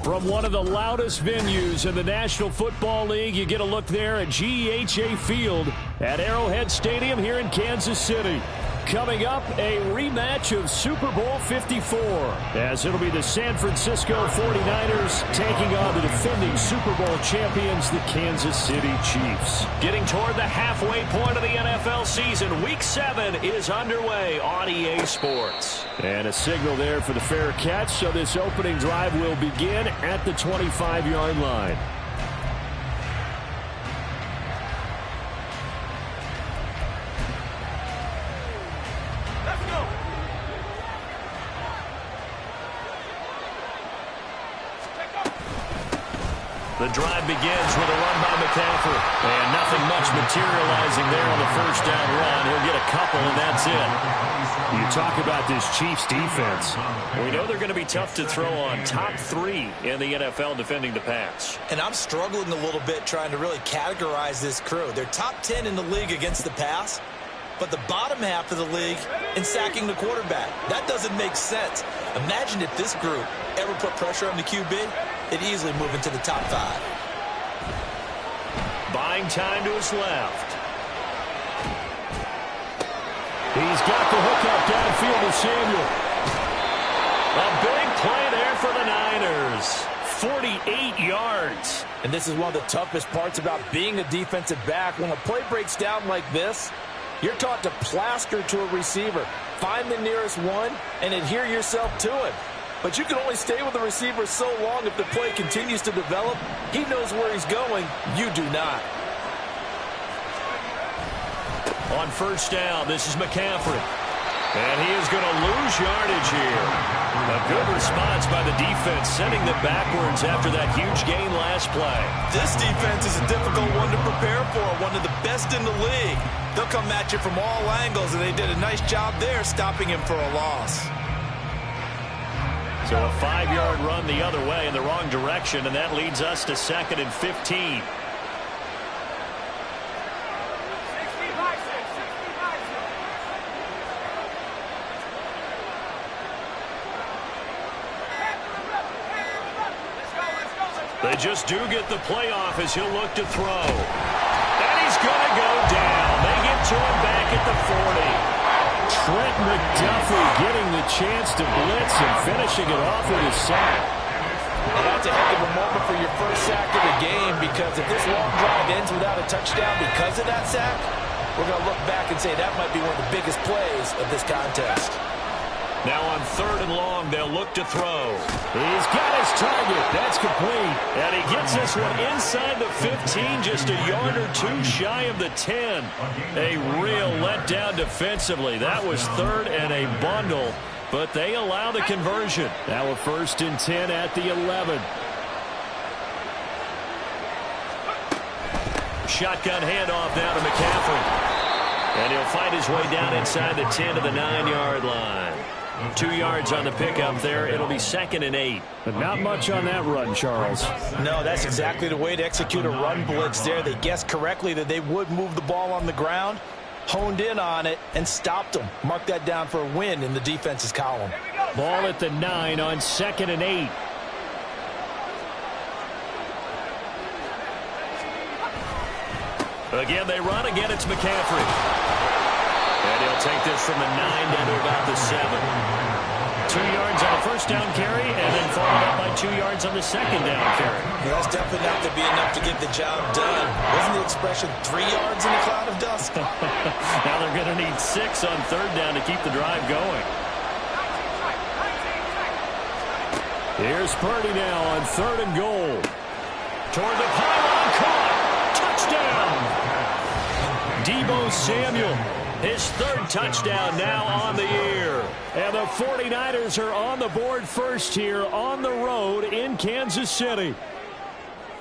From one of the loudest venues in the National Football League, you get a look there at GEHA Field at Arrowhead Stadium here in Kansas City. Coming up, a rematch of Super Bowl 54, as it'll be the San Francisco 49ers taking on the defending Super Bowl champions, the Kansas City Chiefs. Getting toward the halfway point of the NFL season, Week 7 is underway on EA Sports. And a signal there for the fair catch, so this opening drive will begin at the 25-yard line. The drive begins with a run by McCaffrey. And nothing much materializing there on the first down run. He'll get a couple, and that's it. You talk about this Chiefs defense. We know they're going to be tough to throw on. Top 3 in the NFL defending the pass. And I'm struggling a little bit trying to really categorize this crew. They're top 10 in the league against the pass, but the bottom half of the league in sacking the quarterback. That doesn't make sense. Imagine if this group ever put pressure on the QB, they'd easily move into the top 5. Buying time to his left. He's got the hook up downfield to Samuel. A big play there for the Niners. 48 yards. And this is one of the toughest parts about being a defensive back. When a play breaks down like this, you're taught to plaster to a receiver. Find the nearest one and adhere yourself to it. But you can only stay with the receiver so long if the play continues to develop. He knows where he's going. You do not. On first down, this is McCaffrey. And he is going to lose yardage here. A good response by the defense, sending them backwards after that huge gain last play. This defense is a difficult one to prepare for, one of the best in the league. They'll come at you from all angles, and they did a nice job there stopping him for a loss. So a 5-yard run the other way in the wrong direction, and that leads us to 2nd and 15. They just do get the playoff as he'll look to throw. And he's going to go down. They get to him back at the 40. Trent McDuffie getting the chance to blitz and finishing it off with his sack. Well, that's a heck of a moment for your first sack of the game, because if this long drive ends without a touchdown because of that sack, we're going to look back and say that might be one of the biggest plays of this contest. Now on 3rd and long, they'll look to throw. He's got his target. That's complete. And he gets this one inside the 15, just a yard or 2 shy of the 10. A real letdown defensively. That was 3rd and a bundle, but they allow the conversion. Now a 1st and 10 at the 11. Shotgun handoff now to McCaffrey. And he'll fight his way down inside the 10 to the 9-yard line. 2 yards on the pickup there. It'll be 2nd and 8. But not much on that run, Charles. No, that's exactly the way to execute a run blitz there. They guessed correctly that they would move the ball on the ground, honed in on it, and stopped them. Mark that down for a win in the defense's column. Ball at the 9 on 2nd and 8. Again, they run. Again, it's McCaffrey. And he'll take this from the 9 down to about the 7. 2 yards on the first down carry, and then followed up by 2 yards on the second down carry. Well, that's definitely not to be enough to get the job done. Wasn't the expression 3 yards in a cloud of dust? Now they're going to need 6 on 3rd down to keep the drive going. Here's Purdy now on 3rd and goal. Toward the pylon, caught. Touchdown. Deebo Samuel. His 3rd touchdown now on the year. And the 49ers are on the board first here on the road in Kansas City.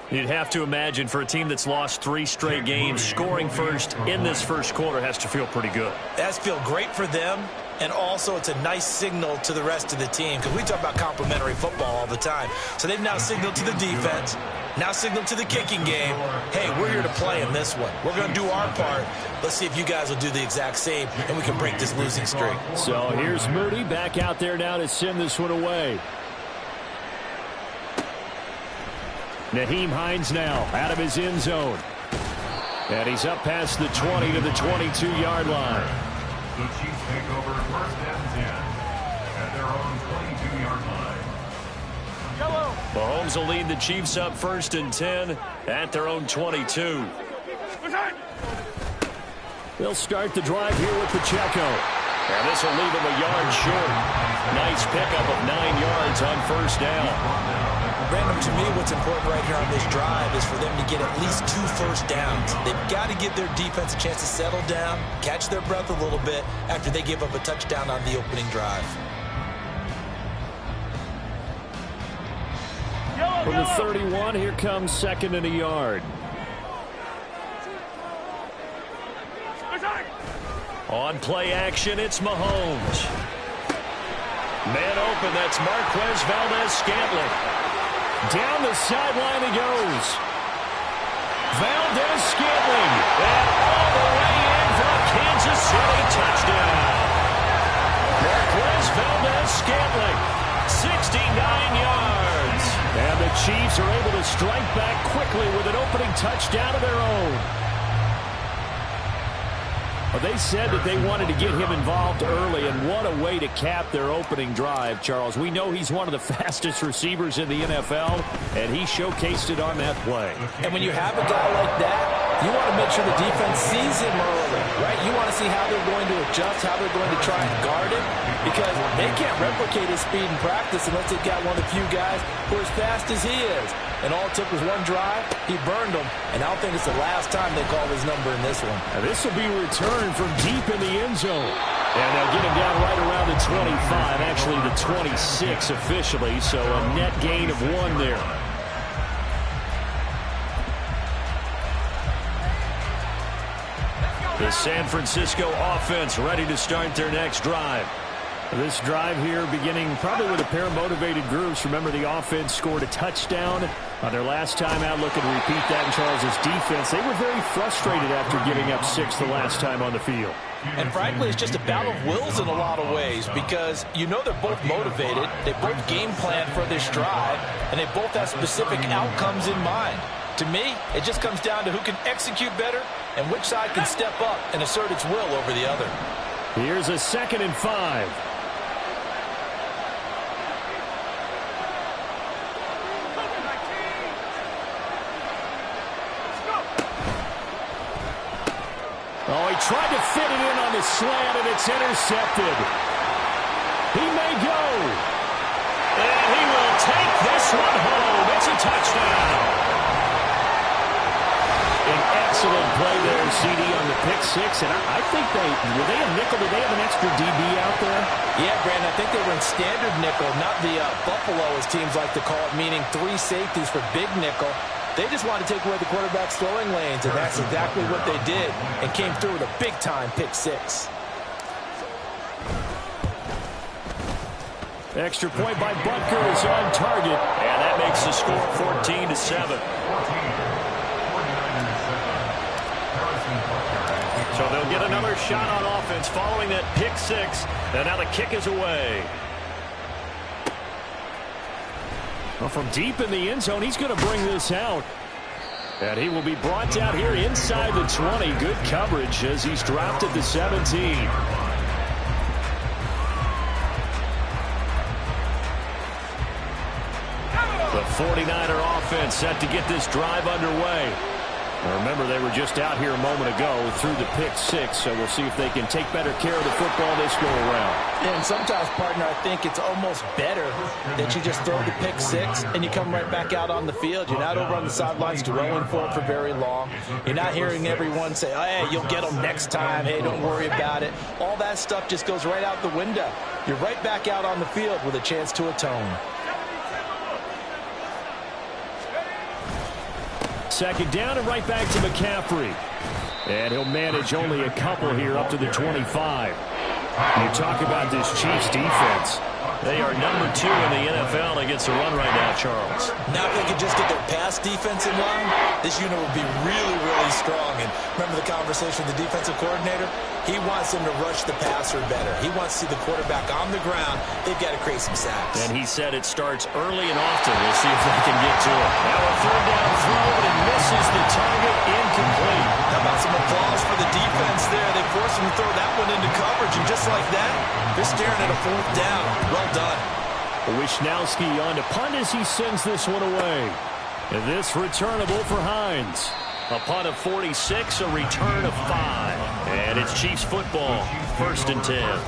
You'd have to imagine for a team that's lost 3 straight games, scoring first in this first quarter has to feel pretty good. That's feel great for them, and also it's a nice signal to the rest of the team because we talk about complimentary football all the time. So they've now signaled to the defense, now signaled to the kicking game, hey, we're here to play in this one. We're going to do our part. Let's see if you guys will do the exact same, and we can break this losing streak. So here's Moody back out there now to send this one away. Naheem Hines now out of his end zone. And he's up past the 20 to the 22-yard line. The Chiefs take over first and 10 at their own 22-yard line. Mahomes will lead the Chiefs up first and 10 at their own 22. They'll start the drive here with Pacheco. And this will leave him a yard short. Nice pickup of 9 yards on first down. Brandon, to me, what's important right here on this drive is for them to get at least 2 first downs. They've got to give their defense a chance to settle down, catch their breath a little bit after they give up a touchdown on the opening drive. From the 31, here comes second and a yard. On play action, it's Mahomes. Man open, that's Marquez Valdes-Scantling. Down the sideline he goes. Valdes-Scantling. And all the way in for a Kansas City touchdown. Marquez Valdes-Scantling. 69 yards. And the Chiefs are able to strike back quickly with an opening touchdown of their own. Well, they said that they wanted to get him involved early, and what a way to cap their opening drive, Charles. We know he's one of the fastest receivers in the NFL, and he showcased it on that play. And when you have a guy like that, you want to make sure the defense sees him early, right? You want to see how they're going to adjust, how they're going to try and guard him, because they can't replicate his speed in practice unless they've got one of the few guys who are as fast as he is. And all it took was one drive. He burned them, and I don't think it's the last time they call his number in this one. Now this will be returned from deep in the end zone. And they'll get him down right around the 25, actually the 26 officially, so a net gain of 1 there. The San Francisco offense ready to start their next drive. This drive here beginning probably with a pair of motivated groups. Remember, the offense scored a touchdown on their last time out. Looking to repeat that in Charles's defense. They were very frustrated after giving up 6 the last time on the field. And frankly, it's just a battle of wills in a lot of ways because you know they're both motivated. They both game plan for this drive, and they both have specific outcomes in mind. To me, it just comes down to who can execute better and which side can step up and assert its will over the other. Here's a 2nd and 5. Oh, he tried to fit it in on the slant, and it's intercepted. He may go. And he will take this one home. It's a touchdown. An excellent play there, CD, on the pick 6. And I think were they a nickel? Did they have an extra DB out there? Yeah, Brandon, I think they were in standard nickel, not the Buffalo, as teams like to call it, meaning 3 safeties for big nickel. They just wanted to take away the quarterback's throwing lanes, and that's exactly what they did, and came through with a big-time pick 6. Extra point by Butker is on target, and that makes the score 14-7. So they'll get another shot on offense following that pick 6, and now the kick is away. Well, from deep in the end zone, he's going to bring this out. And he will be brought down here inside the 20. Good coverage as he's dropped at the 17. The 49er offense set to get this drive underway. Now remember, they were just out here a moment ago through the pick 6, so we'll see if they can take better care of the football this go around. And sometimes, partner, I think it's almost better that you just throw the pick 6 and you come right back out on the field. You're not over on the sidelines dwelling for it for very long. You're not hearing everyone say, oh, hey, you'll get them next time. Hey, don't worry about it. All that stuff just goes right out the window. You're right back out on the field with a chance to atone. second down and right back to McCaffrey. And he'll manage only a couple here up to the 25. You talk about this Chiefs defense. They are number 2 in the NFL against the run right now, Charles. Now if they could just get their pass defense in line, this unit would be really, really strong. And remember the conversation with the defensive coordinator? He wants them to rush the passer better. He wants to see the quarterback on the ground. They've got to create some sacks. And he said it starts early and often. We'll see if they can get to it. Now a third down throw, and it misses the target, incomplete. How about some applause for the defense there? They forced him to throw that one into coverage, and just like that, they're staring at a fourth down. Well done. Wisnowski on to punt as he sends this one away. And this returnable for Hines. A punt of 46, a return of 5. And it's Chiefs football, 1st and 10.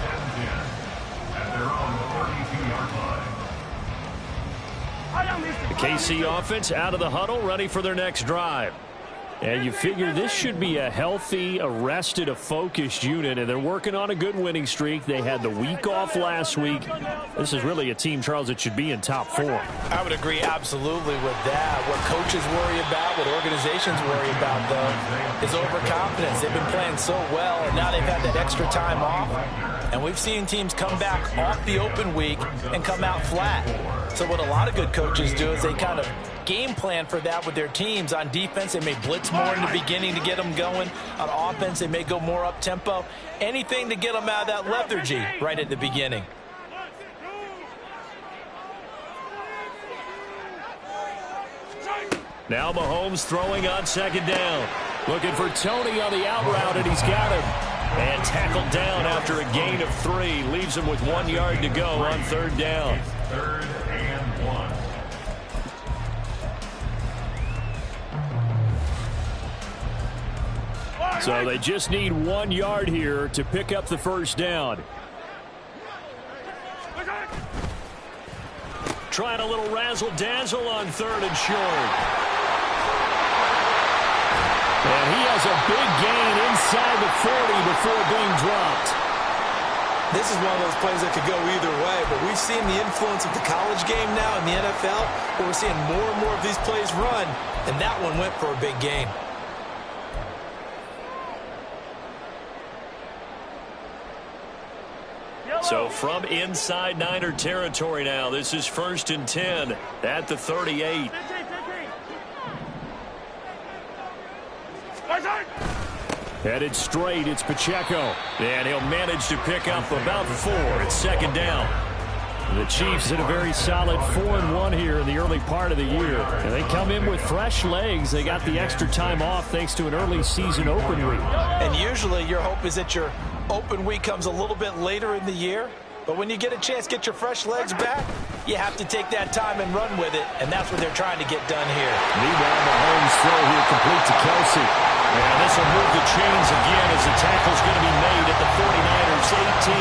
The KC offense out of the huddle, ready for their next drive. And you figure this should be a healthy, a focused unit, and they're working on a good winning streak. They had the week off last week. This is really a team, Charles, that should be in top 4. I would agree absolutely with that. What coaches worry about, what organizations worry about, though, is overconfidence. They've been playing so well, and now they've had that extra time off. And we've seen teams come back off the open week and come out flat. So what a lot of good coaches do is they kind of game plan for that with their teams. On defense, they may blitz more in the beginning to get them going. On offense, they may go more up-tempo. Anything to get them out of that lethargy right at the beginning. Now Mahomes throwing on second down. Looking for Tony on the out route, and he's got him. And tackled down after a gain of 3. Leaves him with 1 yard to go on third down. 3rd and 1. So they just need 1 yard here to pick up the first down. Trying a little razzle-dazzle on 3rd and short. And he has a big gain inside the 40 before being dropped. This is one of those plays that could go either way, but we've seen the influence of the college game now in the NFL, where we're seeing more and more of these plays run, and that one went for a big gain. So from inside Niner territory now, this is 1st and 10 at the 38. Headed straight, it's Pacheco. And he'll manage to pick up about 4. It's second down. The Chiefs had a very solid 4-1 here in the early part of the year. And they come in with fresh legs. They got the extra time off thanks to an early season open week. And usually your hope is that your open week comes a little bit later in the year. But when you get a chance to get your fresh legs back, you have to take that time and run with it. And that's what they're trying to get done here. Meanwhile, Mahomes throw here complete to Kelsey. And this will move the chains again as the tackle's going to be made at the 49ers 18.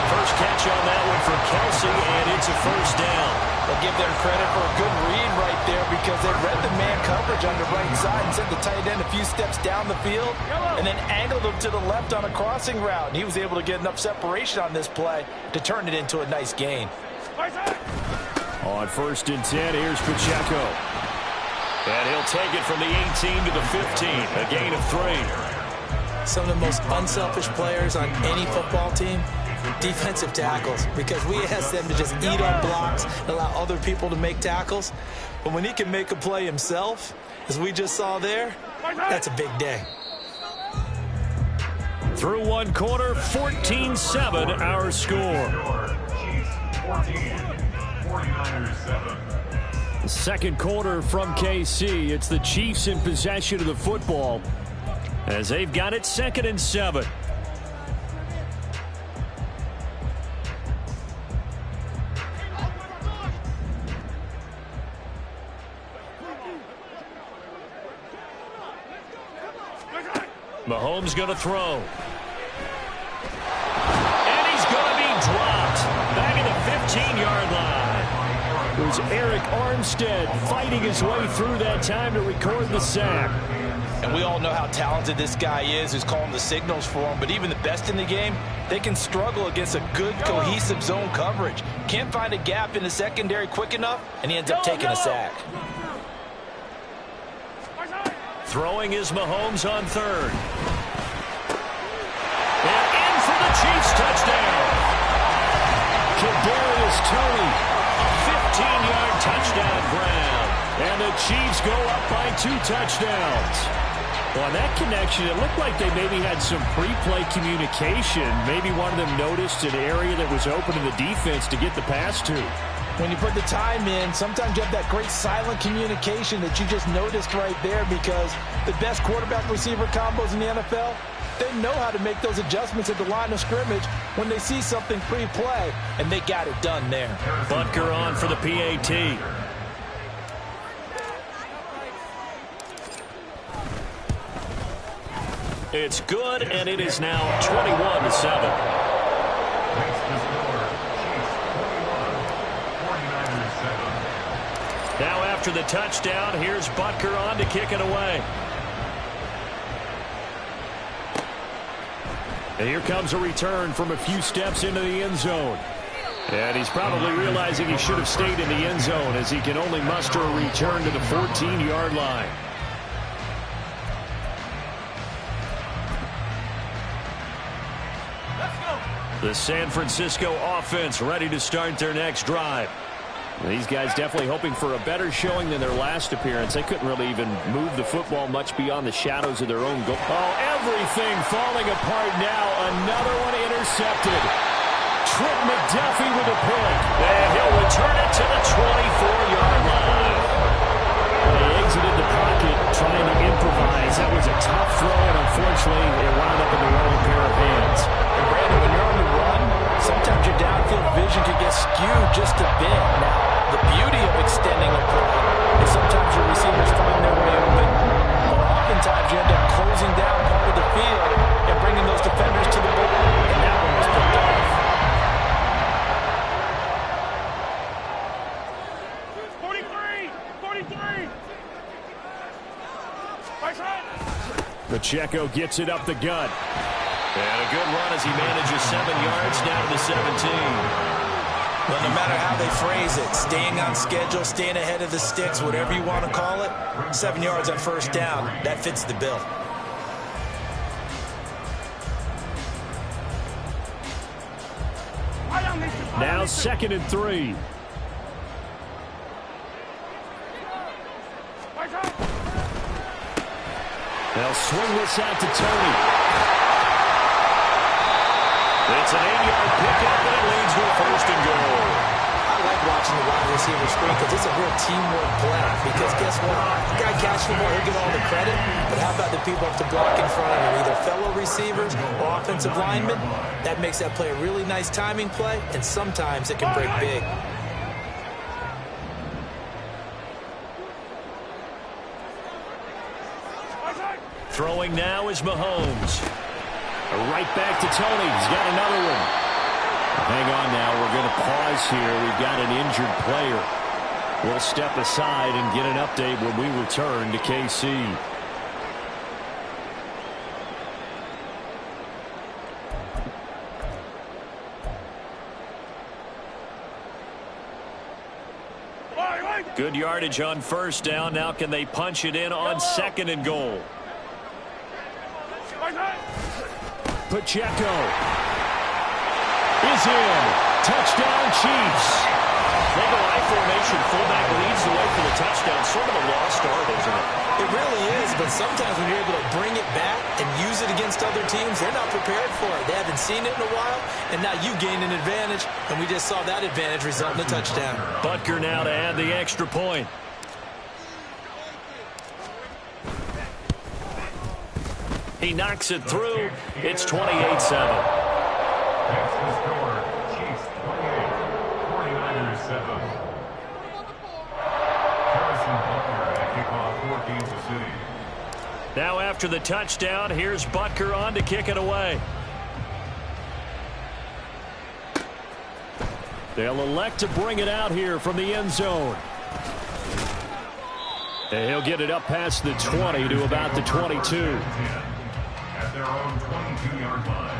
First catch on that one for Kelsey, and it's a first down. They'll give them credit for a good read right there because they read the man coverage on the right side and sent the tight end a few steps down the field and then angled him to the left on a crossing route. And he was able to get enough separation on this play to turn it into a nice gain. On 1st and 10, here's Pacheco. And he'll take it from the 18 to the 15, a gain of 3. Some of the most unselfish players on any football team, defensive tackles, because we ask them to just eat on blocks and allow other people to make tackles. But when he can make a play himself, as we just saw there, that's a big day. Through one quarter, 14-7 our score. Chiefs 14, 49ers 7. The second quarter from KC. It's the Chiefs in possession of the football as they've got it 2nd and 7. Mahomes going to throw. And he's going to be dropped. Back at the 15-yard line. It was Eric Armstead fighting his way through that time to record the sack. And we all know how talented this guy is who's calling the signals for him. But even the best in the game, they can struggle against a good, cohesive zone coverage. Can't find a gap in the secondary quick enough, and he ends up taking a sack. Throwing is Mahomes on third. And in for the Chiefs touchdown. Kadarius Toney, a 15-yard touchdown grab. And the Chiefs go up by 2 touchdowns. Well, on that connection, it looked like they maybe had some pre-play communication. Maybe one of them noticed an area that was open in the defense to get the pass to. When you put the time in, sometimes you have that great silent communication that you just noticed right there, because the best quarterback-receiver combos in the NFL, they know how to make those adjustments at the line of scrimmage when they see something pre-play, and they got it done there. Butker on for the PAT. It's good, and it is now 21-7. Now after the touchdown, here's Butker on to kick it away. And here comes a return from a few steps into the end zone. And he's probably realizing he should have stayed in the end zone, as he can only muster a return to the 14-yard line. The San Francisco offense ready to start their next drive. These guys definitely hoping for a better showing than their last appearance. They couldn't really even move the football much beyond the shadows of their own goal. Oh, everything falling apart now. Another one intercepted. Trent McDuffie with a pick. And he'll return it to the 24-yard line. They exited the pocket trying to improvise. That was a tough throw, and unfortunately, it wound up in the wrong pair of hands. And Brandon, when you're on the run, sometimes your downfield vision can get skewed just a bit. Now, the beauty of extending a play is sometimes your receivers find their way open, but oftentimes you end up closing down part of the field and bringing those defenders to the ball, and that one was picked off. Pacheco gets it up the gut. And a good run as he manages 7 yards down to the 17. Well, no matter how they phrase it, staying on schedule, staying ahead of the sticks, whatever you want to call it, 7 yards on first down, that fits the bill. Now 2nd and 3. They'll swing this out to Toney. It's an 8-yard pickup, and it leads to a 1st and goal. I like watching the wide receiver screen because it's a real teamwork play. Because guess what? The guy catching the ball, he'll get all the credit. But how about the people up to block in front of him? Either fellow receivers or offensive linemen. That makes that play a really nice timing play, and sometimes it can break big. Throwing now is Mahomes. Right back to Toney. He's got another one. Hang on now. We're going to pause here. We've got an injured player. We'll step aside and get an update when we return to KC. Good yardage on first down. Now can they punch it in on 2nd and goal? Pacheco is in. Touchdown, Chiefs. They go I formation. Fullback leads the way for the touchdown. Sort of a lost art, isn't it? It really is, but sometimes when you're able to bring it back and use it against other teams, they're not prepared for it. They haven't seen it in a while, and now you gain an advantage, and we just saw that advantage result in a touchdown. Butker now to add the extra point. He knocks it through. It's 28-7. That's the score. Chiefs 28, 49ers 7. Harrison Butker at kickoff for Kansas City. Now after the touchdown, here's Butker on to kick it away. They'll elect to bring it out here from the end zone. And he'll get it up past the 20 to about the 22. At their own 22-yard line.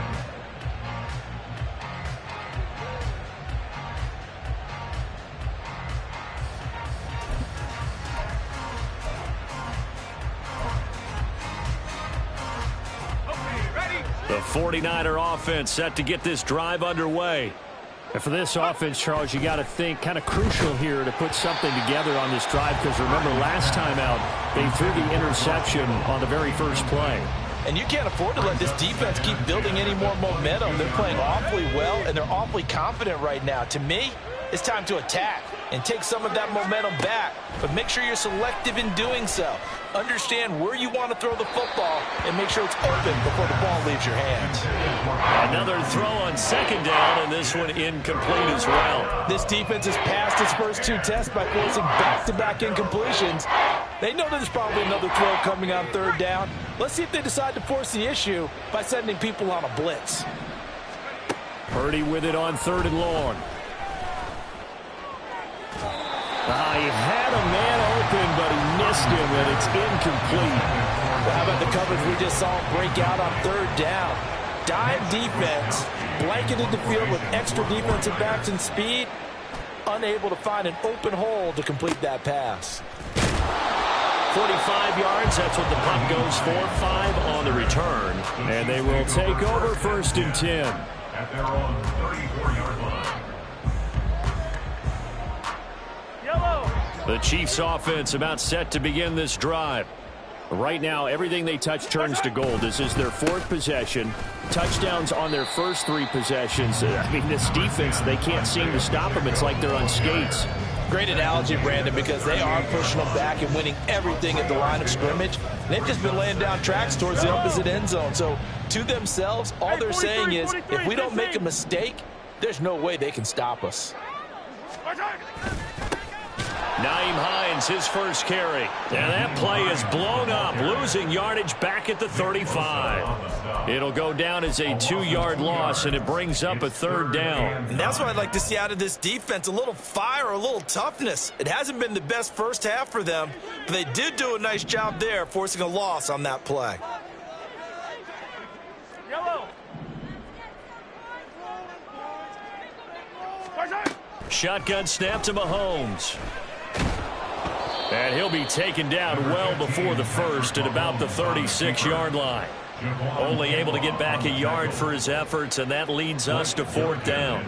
The 49er offense set to get this drive underway. And for this offense, Charles, you got to think kind of crucial here to put something together on this drive, because remember last time out they threw the interception on the very first play. And you can't afford to let this defense keep building any more momentum. They're playing awfully well, and they're awfully confident right now. To me, it's time to attack and take some of that momentum back. But make sure you're selective in doing so. Understand where you want to throw the football and make sure it's open before the ball leaves your hands. Another throw on second down, and this one incomplete as well. This defense has passed its first two tests by forcing back-to-back incompletions. They know there's probably another throw coming on third down. Let's see if they decide to force the issue by sending people on a blitz. Purdy with it on 3rd and long. He had a man open, but he missed him, and it's incomplete. Well, how about the coverage we just saw him break out on 3rd down? Dime defense, blanketed the field with extra defensive backs and speed, unable to find an open hole to complete that pass. 45 yards, that's what the punt goes for. 5 on the return, and they will take over 1st and 10. At their own 34-yard line. The Chiefs offense about set to begin this drive. Right now, everything they touch turns to gold. This is their 4th possession. Touchdowns on their first 3 possessions. I mean, this defense, they can't seem to stop them. It's like they're on skates. Great analogy, Brandon, because they are pushing them back and winning everything at the line of scrimmage. They've just been laying down tracks towards the opposite end zone. So, to themselves, all they're saying is, if we don't make a mistake, there's no way they can stop us. Nyheim Hines, his first carry. And that play is blown up, losing yardage back at the 35. It'll go down as a 2-yard loss, and it brings up a 3rd down. And that's what I'd like to see out of this defense, a little fire, a little toughness. It hasn't been the best first half for them, but they did do a nice job there, forcing a loss on that play. Shotgun snap to Mahomes. And he'll be taken down well before the first at about the 36-yard line. Only able to get back a yard for his efforts, and that leads us to 4th down.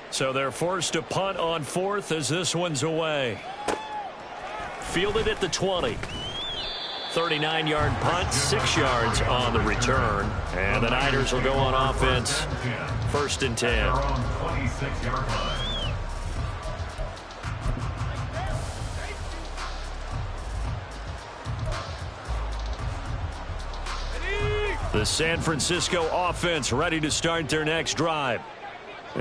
So they're forced to punt on 4th as this one's away. Fielded at the 20. 39-yard punt, 6 yards on the return. And the Niners will go on offense, 1st and 10. The San Francisco offense ready to start their next drive.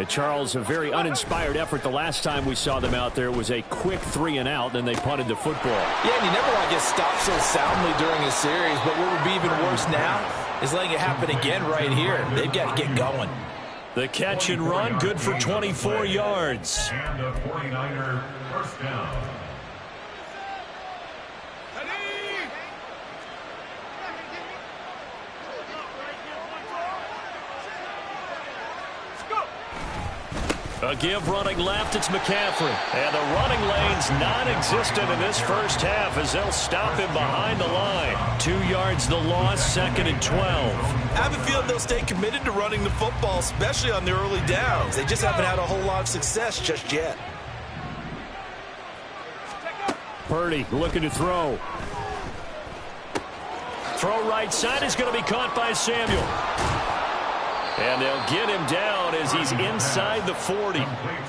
Charles, a very uninspired effort the last time we saw them out there. It was a quick 3-and-out, then they punted the football. Yeah, and you never want to get stopped so soundly during a series, but what would be even worse now is letting it happen again right here. They've got to get going. The catch and run, good for 24 yards. And the 49er first down. A give running left, it's McCaffrey. And the running lane's non-existent in this first half as they'll stop him behind the line. 2 yards the loss, 2nd and 12. I have a feeling they'll stay committed to running the football, especially on the early downs. They just haven't had a whole lot of success just yet. Purdy looking to throw. Throw right side is going to be caught by Samuel. And they'll get him down as he's inside the 40.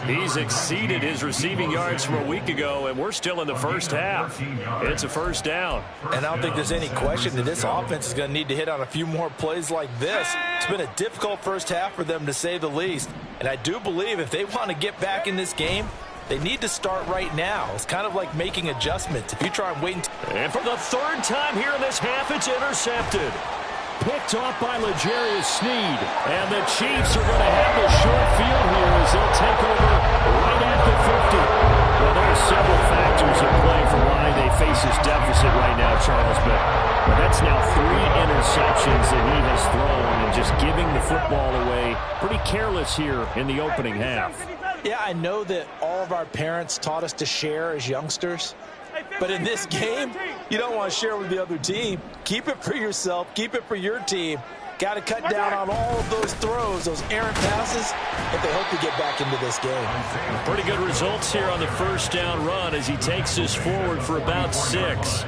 He's exceeded his receiving yards from a week ago, and we're still in the first half. It's a first down. And I don't think there's any question that this offense is going to need to hit on a few more plays like this. It's been a difficult first half for them, to say the least. And I do believe if they want to get back in this game, they need to start right now. It's kind of like making adjustments. If you try and wait and for the 3rd time here in this half, it's intercepted. Picked off by L'Jarius Sneed. And the Chiefs are going to have the short field here as they'll take over right at the 50. Well, there are several factors at play for why they face this deficit right now, Charles. But that's now 3 interceptions that he has thrown, and just giving the football away. Pretty careless here in the opening half. Yeah, I know that all of our parents taught us to share as youngsters. But in this game, you don't want to share with the other team. Keep it for yourself. Keep it for your team. Got to cut down on all of those throws, those errant passes, if they hope to get back into this game. Pretty good results here on the first down run as he takes us forward for about 6.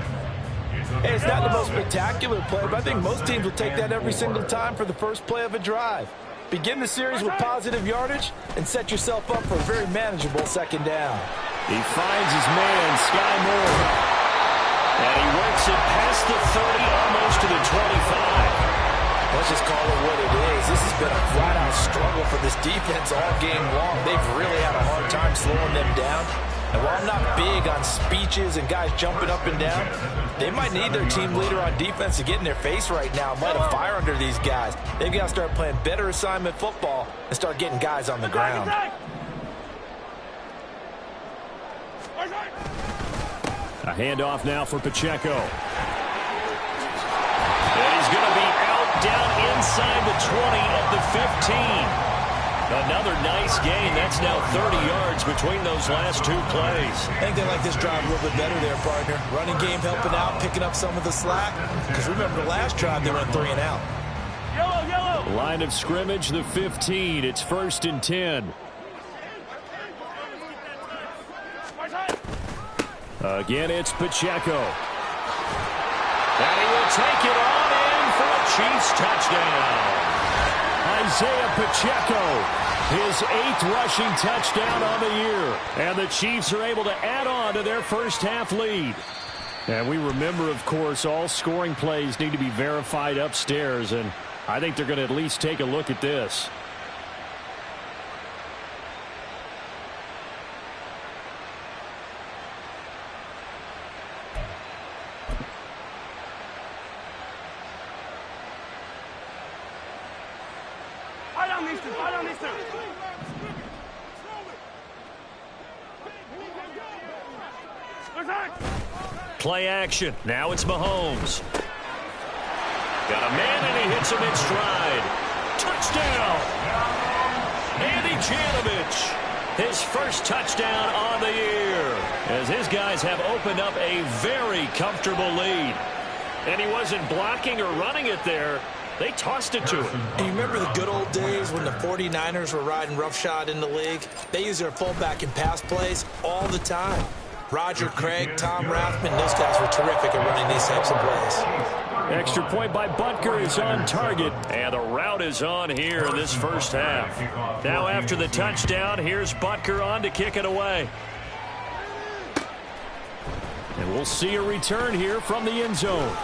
Hey, it's not the most spectacular play, but I think most teams will take that every single time for the first play of a drive. Begin the series with positive yardage and set yourself up for a very manageable second down. He finds his man, Sky Moore. And he works it past the 30, almost to the 25. Let's just call it what it is. This has been a flat-out struggle for this defense all game long. They've really had a hard time slowing them down. And while I'm not big on speeches and guys jumping up and down, they might need their team leader on defense to get in their face right now and light a fire under these guys. They've got to start playing better assignment football and start getting guys on the ground. A handoff now for Pacheco. And he's going to be out down inside the 20 at the 15. Another nice gain. That's now 30 yards between those last 2 plays. I think they like this drive a little bit better there, partner. Running game helping out, picking up some of the slack. Because remember, the last drive they went 3 and out. Yellow. Line of scrimmage, the 15. It's 1st and 10. Again, it's Pacheco. And he will take it on in for a Chiefs touchdown. Isaiah Pacheco, his 8th rushing touchdown on the year. And the Chiefs are able to add on to their first half lead. And we remember, of course, all scoring plays need to be verified upstairs. And I think they're going to at least take a look at this. Play action. Now it's Mahomes. Got a man, and he hits him in stride. Touchdown! Andy Janovich, his first touchdown on the year, as his guys have opened up a very comfortable lead. And he wasn't blocking or running it there. They tossed it to him. And you remember the good old days when the 49ers were riding roughshod in the league? They use their fullback in pass plays all the time. Roger Craig, Tom Rathman, those guys were terrific at running these types of plays. Extra point by Butker is on target, and the route is on here in this first half. Now after the touchdown, here's Butker on to kick it away. And we'll see a return here from the end zone.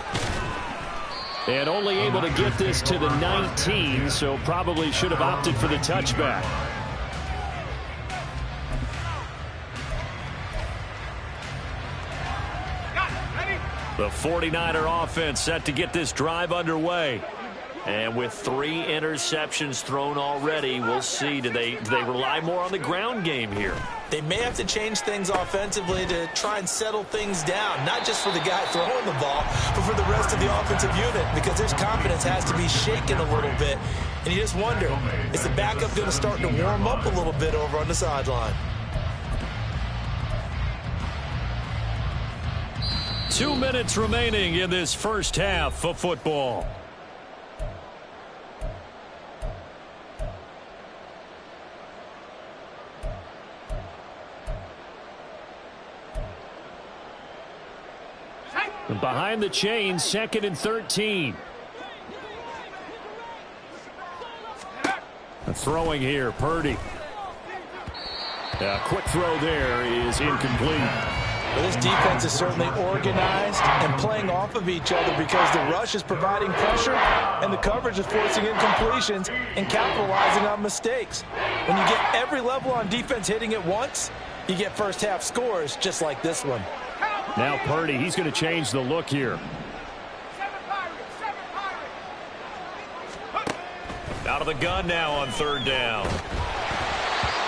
And only able to get this to the 19, so probably should have opted for the touchback. The 49er offense set to get this drive underway. And with 3 interceptions thrown already, we'll see. Do they rely more on the ground game here? They may have to change things offensively to try and settle things down, not just for the guy throwing the ball, but for the rest of the offensive unit, because their confidence has to be shaken a little bit. And you just wonder, is the backup going to start to warm up a little bit over on the sideline? 2 minutes remaining in this first half of football. And behind the chains, 2nd and 13. Throwing here, Purdy. A quick throw there is incomplete. Well, this defense is certainly organized and playing off of each other because the rush is providing pressure and the coverage is forcing incompletions and capitalizing on mistakes. When you get every level on defense hitting at once, you get first half scores just like this one. Now Purdy, he's going to change the look here. Out of the gun now on 3rd down.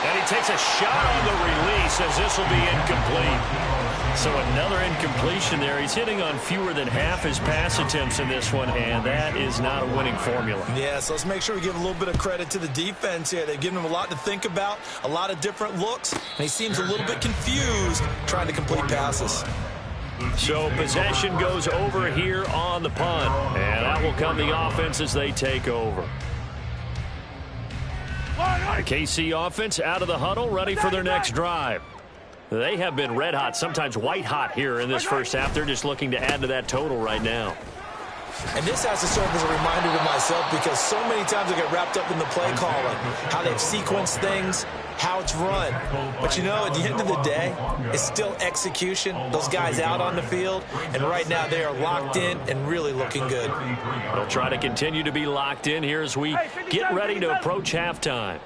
And he takes a shot on the release as this will be incomplete. So another incompletion there. He's hitting on fewer than half his pass attempts in this one, and that is not a winning formula. Yeah, so let's make sure we give a little bit of credit to the defense here. They've given him a lot to think about, a lot of different looks, and he seems a little bit confused trying to complete passes. So possession goes over here on the punt. And out will come the offense as they take over. The KC offense out of the huddle, ready for their next drive. They have been red hot, sometimes white hot here in this first half. They're just looking to add to that total right now. And this has to serve as a reminder to myself because so many times I get wrapped up in the play calling, how they've sequenced things, how it's run. But, you know, at the end of the day, it's still execution. Those guys out on the field, and right now they are locked in and really looking good. They'll try to continue to be locked in here as we get ready to approach halftime.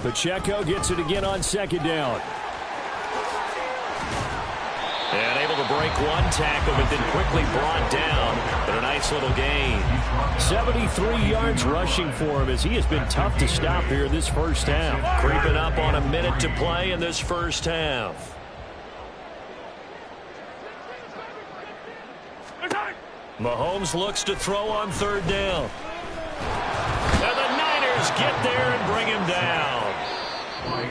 Pacheco gets it again on second down. And able to break one tackle, but then quickly brought down. But a nice little gain. 73 yards rushing for him as he has been tough to stop here in this first half. Creeping up on a minute to play in this first half. Mahomes looks to throw on third down. And the Niners get there and bring him down.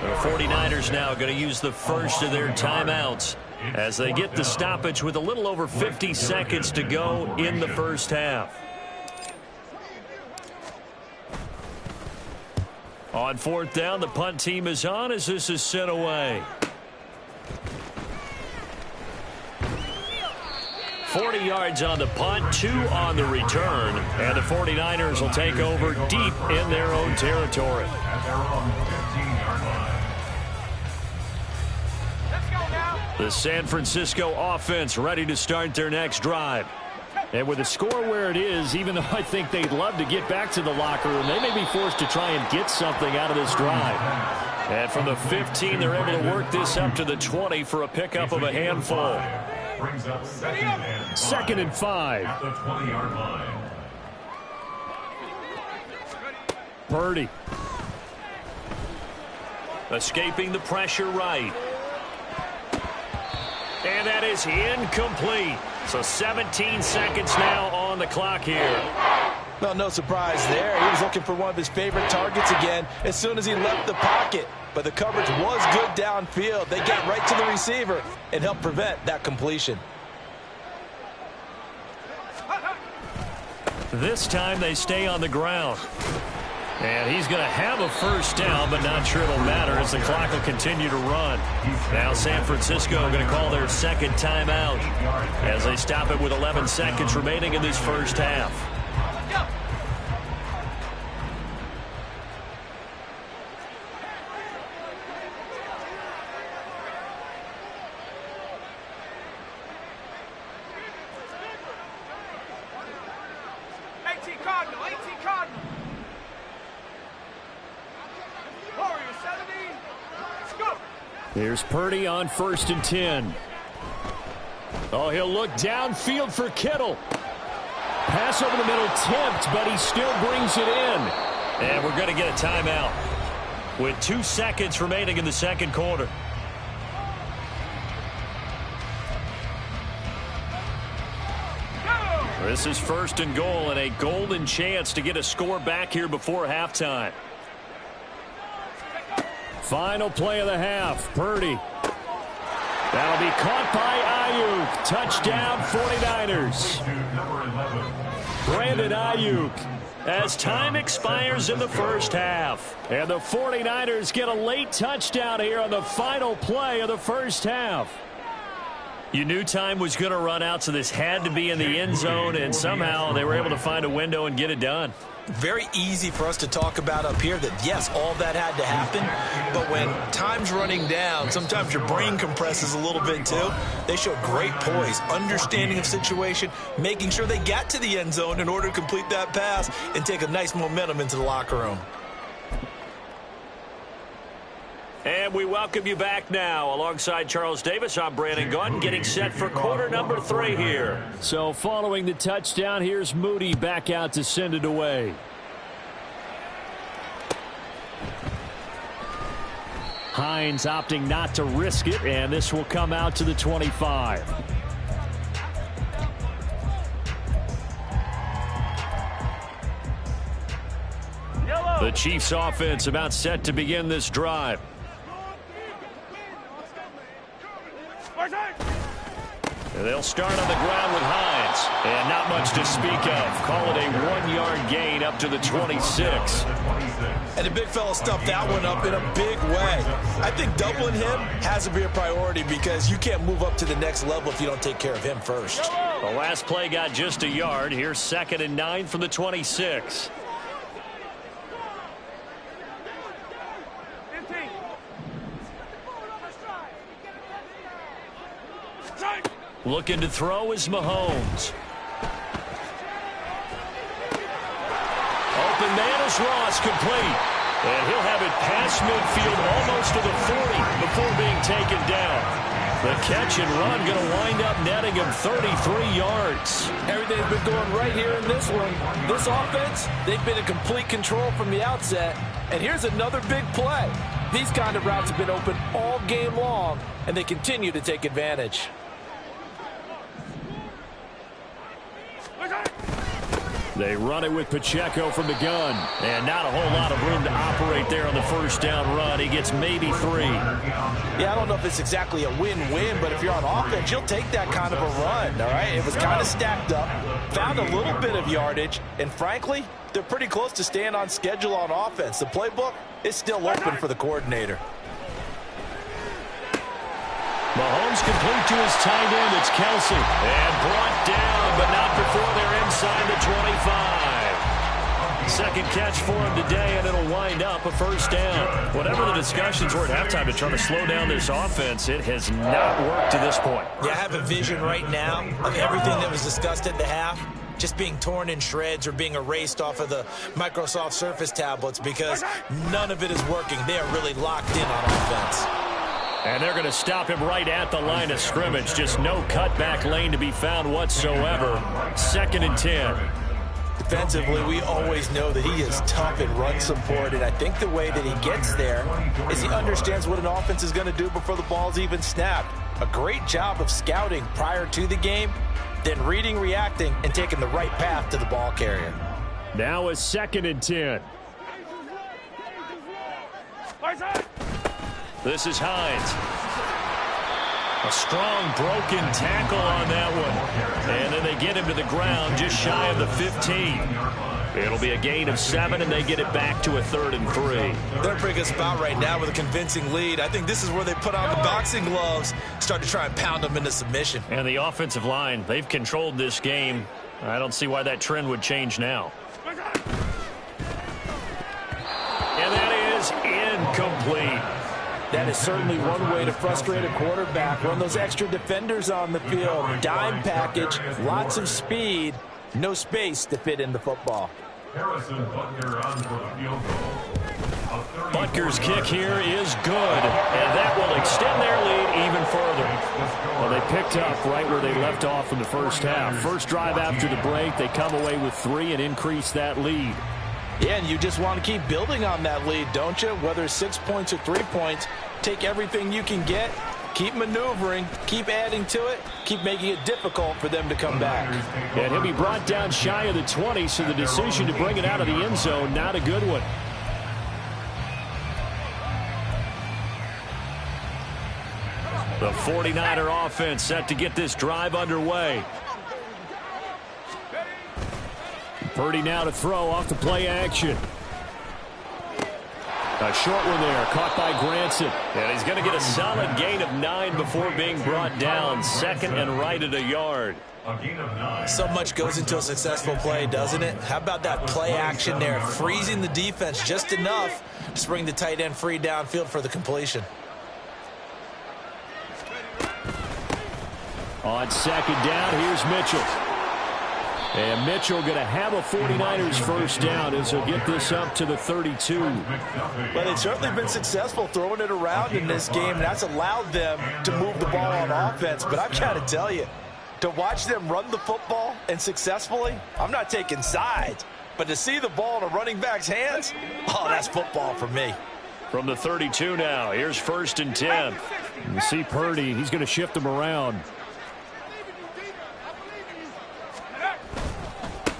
The 49ers now going to use the first of their timeouts as they get the stoppage with a little over 50 seconds to go in the first half. On fourth down, the punt team is on as this is sent away. 40 yards on the punt, 2 on the return, and the 49ers will take over deep in their own territory. The San Francisco offense ready to start their next drive. And with the score where it is, even though I think they'd love to get back to the locker room, they may be forced to try and get something out of this drive. And from the 15, they're able to work this up to the 20 for a pickup of a handful. Brings up second and 5. At the 20-yard line. Purdy. Escaping the pressure right. And that is incomplete. So 17 seconds now on the clock here. Well, no surprise there. He was looking for one of his favorite targets again as soon as he left the pocket. But the coverage was good downfield. They got right to the receiver and helped prevent that completion. This time they stay on the ground. And he's going to have a first down, but not sure it'll matter as the clock will continue to run. Now San Francisco going to call their second timeout as they stop it with 11 seconds remaining in this first half. Here's Purdy on 1st and 10. Oh, he'll look downfield for Kittle. Pass over the middle tipped, but he still brings it in. And we're going to get a timeout with 2 seconds remaining in the second quarter. This is 1st and goal and a golden chance to get a score back here before halftime. Final play of the half. Purdy. That'll be caught by Ayuk. Touchdown 49ers. Brandon Ayuk as time expires in the first half. And the 49ers get a late touchdown here on the final play of the first half. You knew time was going to run out, so this had to be in the end zone, and somehow they were able to find a window and get it done. Very easy for us to talk about up here that, yes, all that had to happen, but when time's running down, sometimes your brain compresses a little bit too. They showed great poise, understanding of situation, making sure they got to the end zone in order to complete that pass and take a nice momentum into the locker room. And we welcome you back now. Alongside Charles Davis, I'm Brandon Gaudin, getting set for quarter number 3 here. So following the touchdown, here's Moody back out to send it away. Hines opting not to risk it, and this will come out to the 25. The Chiefs offense about set to begin this drive. They'll start on the ground with Hines. And not much to speak of. Call it a 1-yard gain up to the 26. And the big fella stuffed that one up in a big way. I think doubling him has to be a priority because you can't move up to the next level if you don't take care of him first. The last play got just a yard. Here's 2nd and 9 from the 26. Looking to throw is Mahomes. Open man is Ross, complete. And he'll have it past midfield almost to the 40 before being taken down. The catch and run going to wind up netting him 33 yards. Everything's been going right here in this one. This offense, they've been in complete control from the outset. And here's another big play. These kind of routes have been open all game long, and they continue to take advantage. They run it with Pacheco from the gun. And not a whole lot of room to operate there on the first down run. He gets maybe 3. Yeah, I don't know if it's exactly a win-win, but if you're on offense, you'll take that kind of a run, all right? It was kind of stacked up, found a little bit of yardage, and frankly, they're pretty close to staying on schedule on offense. The playbook is still open for the coordinator. Mahomes complete to his tight end. It's Kelsey. And brought down, but not before they're inside the 25. Second catch for him today, and it'll wind up a first down. Whatever the discussions were at halftime to try to slow down this offense, it has not worked to this point. Yeah, I have a vision right now of everything that was discussed at the half just being torn in shreds or being erased off of the Microsoft Surface tablets because none of it is working. They are really locked in on offense. And they're going to stop him right at the line of scrimmage. Just no cutback lane to be found whatsoever. 2nd and 10. Defensively, we always know that he is tough in run support, and I think the way that he gets there is he understands what an offense is going to do before the ball's even snapped. A great job of scouting prior to the game, then reading, reacting, and taking the right path to the ball carrier. Now a 2nd and 10. This is Hines. A strong broken tackle on that one. And then they get him to the ground just shy of the 15. It'll be a gain of 7, and they get it back to a 3rd and 3. They're in a pretty good spot right now with a convincing lead. I think this is where they put on the boxing gloves, start to try and pound them into submission. And the offensive line, they've controlled this game. I don't see why that trend would change now. And that is incomplete. That is certainly one way to frustrate a quarterback. Run those extra defenders on the field. Dime package, lots of speed, no space to fit in the football. Harrison Butker on for the field goal. Butker's kick here is good, and that will extend their lead even further. Well, they picked up right where they left off in the first half. First drive after the break, they come away with 3 and increase that lead. Yeah, and you just want to keep building on that lead, don't you? Whether it's 6 points or 3 points, take everything you can get, keep maneuvering, keep adding to it, keep making it difficult for them to come back. And he'll be brought down shy of the 20, so the decision to bring it out of the end zone, not a good one. The 49er offense set to get this drive underway. Purdy now to throw off the play action. A short one there, caught by Granson. And he's going to get a solid gain of 9 before being brought down. 2nd and right at a yard. So much goes into a successful play, doesn't it? How about that play action there, freezing the defense just enough to bring the tight end free downfield for the completion. On 2nd down, here's Mitchell. And Mitchell going to have a 49ers first down as he'll get this up to the 32. Well, they've certainly been successful throwing it around in this game, and that's allowed them to move the ball on offense. But I've got to tell you, to watch them run the football and successfully, I'm not taking sides. But to see the ball in a running back's hands, oh, that's football for me. From the 32 now, here's 1st and 10. You see Purdy, he's going to shift him around.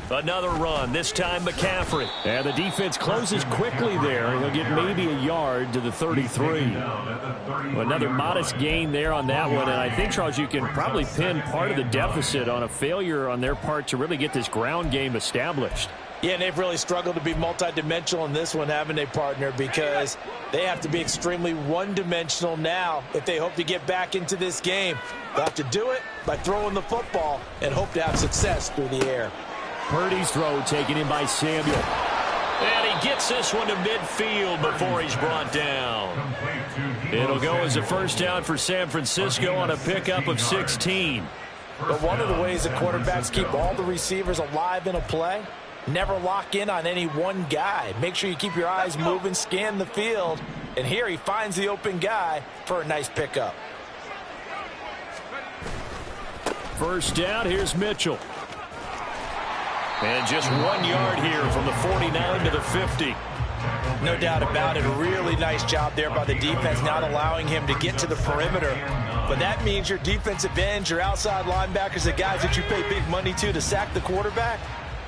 Another run, this time McCaffrey. And the defense closes quickly there. He'll get maybe a yard to the 33. Another modest gain there on that one. And I think, Charles, you can probably pin part of the deficit on a failure on their part to really get this ground game established. Yeah, and they've really struggled to be multidimensional in this one, haven't they, partner? Because they have to be extremely one-dimensional now if they hope to get back into this game. They'll have to do it by throwing the football and hope to have success through the air. Purdy's throw taken in by Samuel. And he gets this one to midfield before he's brought down. It'll go as a first down for San Francisco on a pickup of 16. But one of the ways that quarterbacks keep all the receivers alive in a play, never lock in on any one guy. Make sure you keep your eyes moving, scan the field. And here he finds the open guy for a nice pickup. First down, here's Mitchell. And just 1 yard here from the 49 to the 50. No doubt about it. A really nice job there by the defense, not allowing him to get to the perimeter. But that means your defensive ends, your outside linebackers, the guys that you pay big money to sack the quarterback,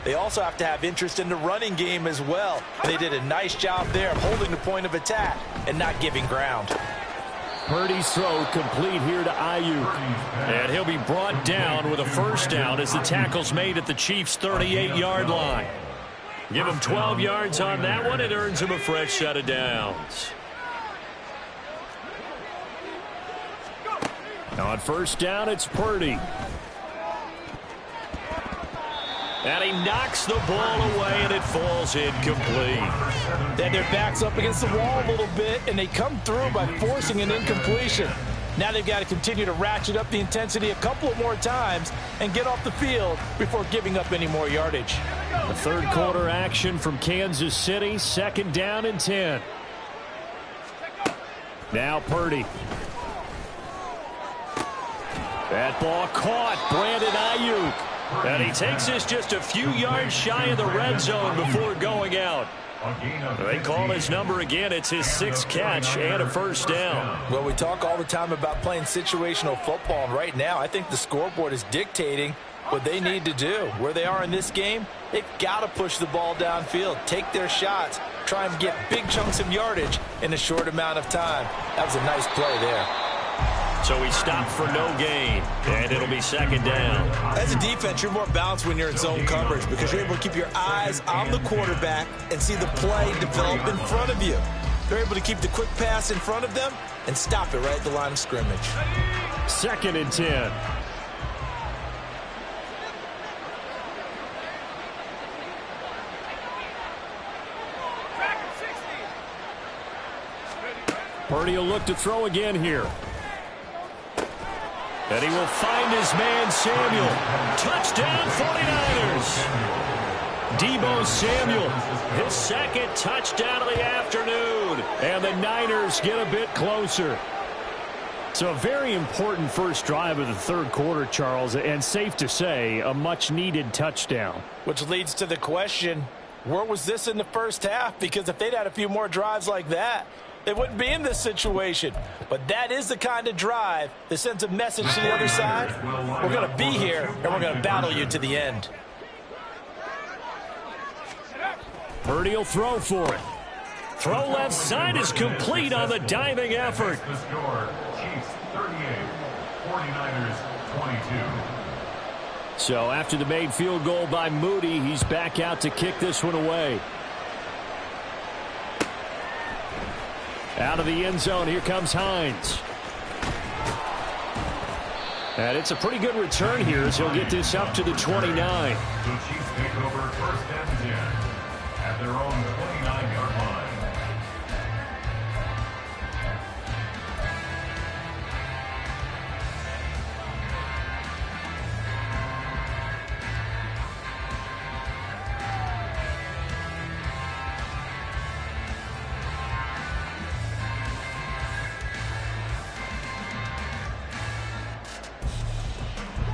they also have to have interest in the running game as well. And they did a nice job there of holding the point of attack and not giving ground. Purdy's throw complete here to Ayuk. And he'll be brought down with a first down as the tackle's made at the Chiefs' 38-yard line. Give him 12 yards on that one. It earns him a fresh set of downs. Now on first down, it's Purdy. And he knocks the ball away, and it falls incomplete. Then their back's up against the wall a little bit, and they come through by forcing an incompletion. Now they've got to continue to ratchet up the intensity a couple of more times and get off the field before giving up any more yardage. The third quarter action from Kansas City, second down and 10. Now Purdy. That ball caught, Brandon Ayuk. And he takes this just a few yards shy of the red zone before going out. They call his number again. It's his 6th catch and a first down. Well, we talk all the time about playing situational football. And right now, I think the scoreboard is dictating what they need to do. Where they are in this game, they've got to push the ball downfield, take their shots, try and get big chunks of yardage in a short amount of time. That was a nice play there. So he stopped for no gain, and it'll be second down. As a defense, you're more balanced when you're in zone coverage because you're able to keep your eyes on the quarterback and see the play develop in front of you. They're able to keep the quick pass in front of them and stop it right at the line of scrimmage. Second and 10. Purdy will look to throw again here. And he will find his man Samuel. Touchdown 49ers. Deebo Samuel, his second touchdown of the afternoon. And the Niners get a bit closer. So a very important first drive of the third quarter, Charles, and safe to say, a much-needed touchdown. Which leads to the question, where was this in the first half? Because if they'd had a few more drives like that, they wouldn't be in this situation. But that is the kind of drive that sends a message to the other side. We're going to be here, and we're going to battle you to the end. Purdy will throw for it. Throw left side is complete on the diving effort. The score, Chiefs 38, 49ers 22. So after the made field goal by Moody, he's back out to kick this one away. Out of the end zone, here comes Hines. And it's a pretty good return here as he'll get this up to the 29. The Chiefs take over first and 10 at their own 29-yard line.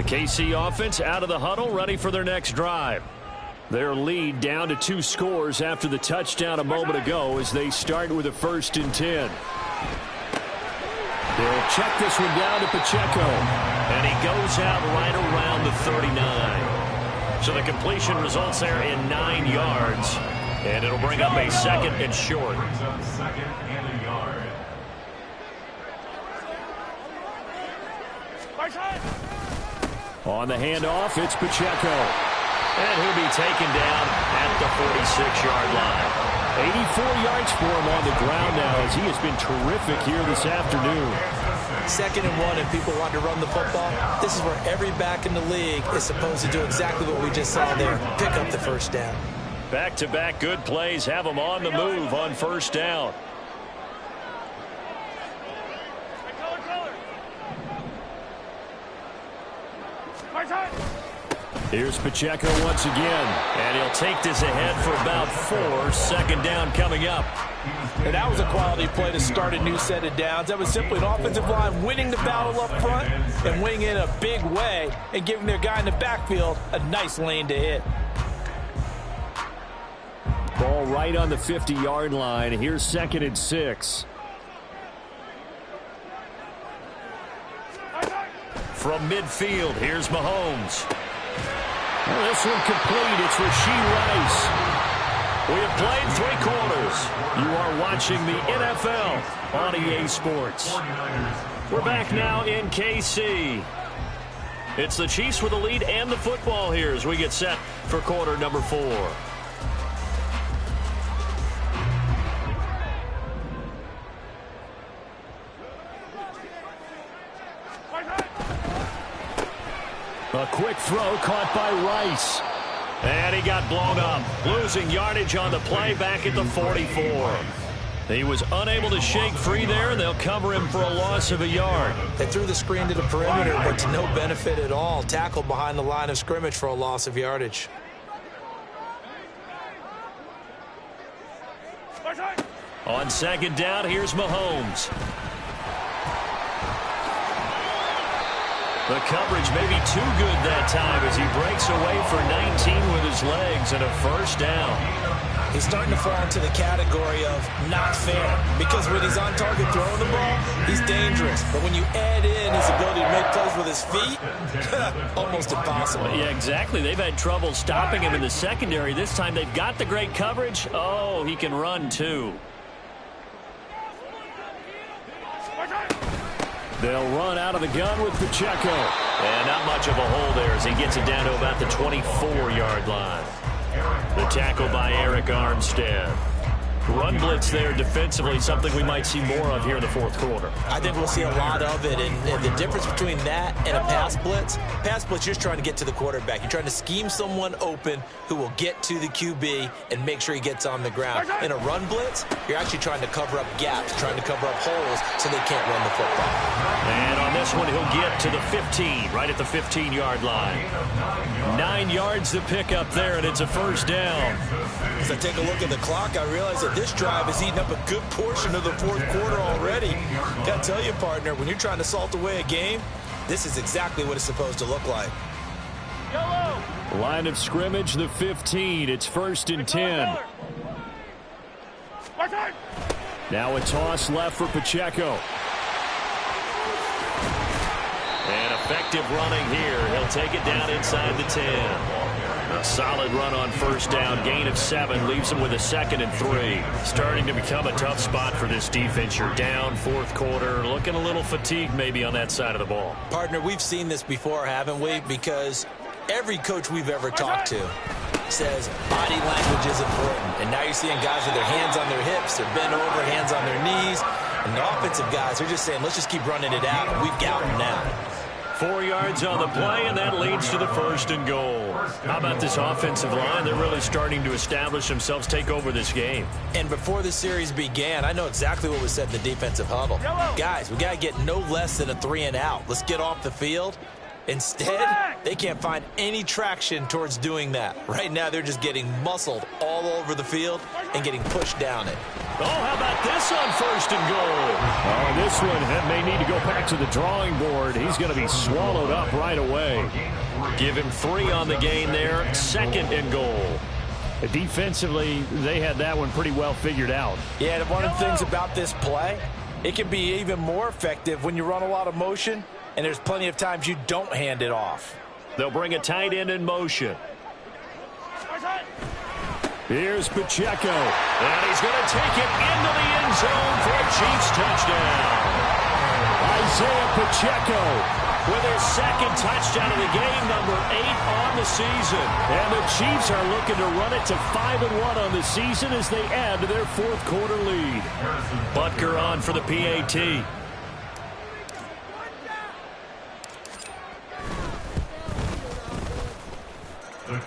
KC offense out of the huddle, ready for their next drive. Their lead down to 2 scores after the touchdown a moment ago as they start with a 1st and 10. They'll check this one down to Pacheco. And he goes out right around the 39. So the completion results there in 9 yards. And it'll bring up a 2nd and short. Brings up 2nd and a yard. On the handoff, it's Pacheco. And he'll be taken down at the 46-yard line. 84 yards for him on the ground now as he has been terrific here this afternoon. 2nd and 1 and people want to run the football. This is where every back in the league is supposed to do exactly what we just saw there. Pick up the first down. Back-to-back good plays have them on the move on first down. Here's Pacheco once again, and he'll take this ahead for about 4. 2nd down coming up. And that was a quality play to start a new set of downs. That was simply an offensive line winning the battle up front and winning in a big way and giving their guy in the backfield a nice lane to hit. Ball right on the 50-yard line. Here's 2nd and 6. From midfield, here's Mahomes. Well, this one complete. It's Rashee Rice. We have played 3 quarters. You are watching the NFL on EA Sports. We're back now in KC. It's the Chiefs with the lead and the football here as we get set for quarter number 4. A quick throw caught by Rice. And he got blown up. Losing yardage on the play back at the 44. He was unable to shake free there, and they'll cover him for a loss of a yard. They threw the screen to the perimeter, but to no benefit at all. Tackled behind the line of scrimmage for a loss of yardage. On 2nd down, here's Mahomes. The coverage may be too good that time as he breaks away for 19 with his legs and a first down. He's starting to fall into the category of not fair because when he's on target throwing the ball, he's dangerous. But when you add in his ability to make plays with his feet, almost impossible. Yeah, exactly. They've had trouble stopping him in the secondary. This time they've got the great coverage. Oh, he can run too. They'll run out of the gun with Pacheco. And not much of a hole there as he gets it down to about the 24-yard line. The tackle by Eric Armstead. Run blitz there defensively, something we might see more of here in the 4th quarter. I think we'll see a lot of it, and the difference between that and a pass blitz, you're just trying to get to the quarterback. You're trying to scheme someone open who will get to the QB and make sure he gets on the ground. In a run blitz, you're actually trying to cover up gaps, trying to cover up holes so they can't run the football. And on this one, he'll get to the 15, right at the 15-yard line. 9 yards to pick up there, and it's a first down. As I take a look at the clock, I realize that this drive has eaten up a good portion of the 4th quarter already. Got to tell you, partner, when you're trying to salt away a game, this is exactly what it's supposed to look like. Line of scrimmage, the 15. It's 1st and 10. Now a toss left for Pacheco. And effective running here. He'll take it down inside the 10. A solid run on first down. Gain of 7 leaves him with a 2nd and 3. Starting to become a tough spot for this defense. You're down 4th quarter. Looking a little fatigued maybe on that side of the ball. Partner, we've seen this before, haven't we? Because every coach we've ever talked to says body language is important. And now you're seeing guys with their hands on their hips. They're bent over, hands on their knees. And the offensive guys are just saying, let's just keep running it out. And we've got them now. 4 yards on the play, and that leads to the 1st and goal. How about this offensive line? They're really starting to establish themselves, take over this game. And before the series began, I know exactly what was said in the defensive huddle. Guys, we got to get no less than a 3 and out. Let's get off the field. Instead, they can't find any traction towards doing that. Right now, they're just getting muscled all over the field and getting pushed down it. Oh, how about this on 1st and goal? Oh, this one may need to go back to the drawing board. He's going to be swallowed up right away. Give him 3 on the gain there. 2nd and goal. Defensively, they had that one pretty well figured out. Yeah, and one of the things about this play, it can be even more effective when you run a lot of motion, and there's plenty of times you don't hand it off. They'll bring a tight end in motion. Here's Pacheco. And he's going to take it into the end zone for a Chiefs touchdown. Isaiah Pacheco with his second touchdown of the game, number 8 on the season. And the Chiefs are looking to run it to 5-1 on the season as they add to their fourth quarter lead. Butker on for the PAT.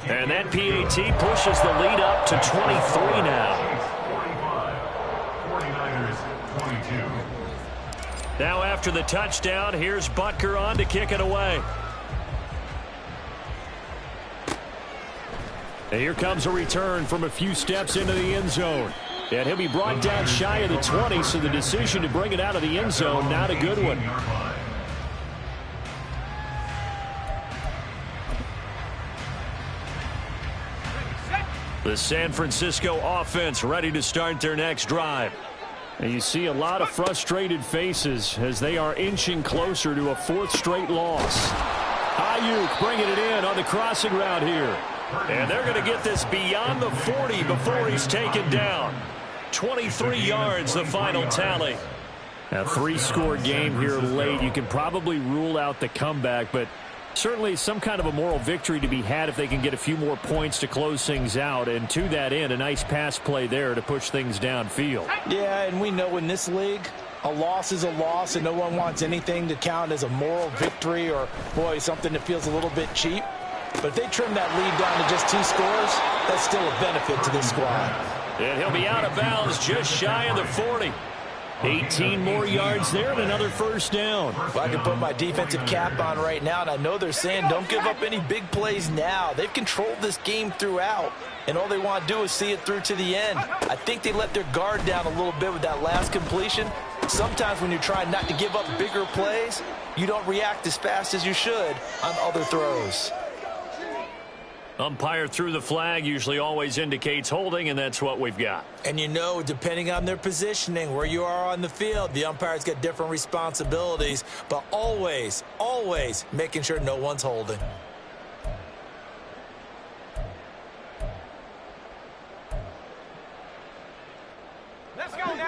And that PAT pushes the lead up to 23 now. 45, 49ers 22. Now after the touchdown, here's Butker on to kick it away. And here comes a return from a few steps into the end zone. And he'll be brought down shy of the 20, so the decision to bring it out of the end zone, not a good one. The San Francisco offense ready to start their next drive. And you see a lot of frustrated faces as they are inching closer to a 4th straight loss. Ayuk bringing it in on the crossing route here. And they're going to get this beyond the 40 before he's taken down. 23 yards, the final tally. A 3-score game here late. You can probably rule out the comeback, but certainly some kind of a moral victory to be had if they can get a few more points to close things out. And to that end, a nice pass play there to push things downfield. Yeah, and we know in this league, a loss is a loss, and no one wants anything to count as a moral victory or, boy, something that feels a little bit cheap. But if they trim that lead down to just 2 scores, that's still a benefit to this squad. And he'll be out of bounds just shy of the 40. 18 more yards there and another first down. If I can put my defensive cap on right now, and I know they're saying don't give up any big plays now. They've controlled this game throughout, and all they want to do is see it through to the end. I think they let their guard down a little bit with that last completion. Sometimes when you're trying not to give up bigger plays, you don't react as fast as you should on other throws. Umpire threw the flag, usually always indicates holding, and that's what we've got. And you know, depending on their positioning, where you are on the field, the umpires get different responsibilities, but always, always making sure no one's holding.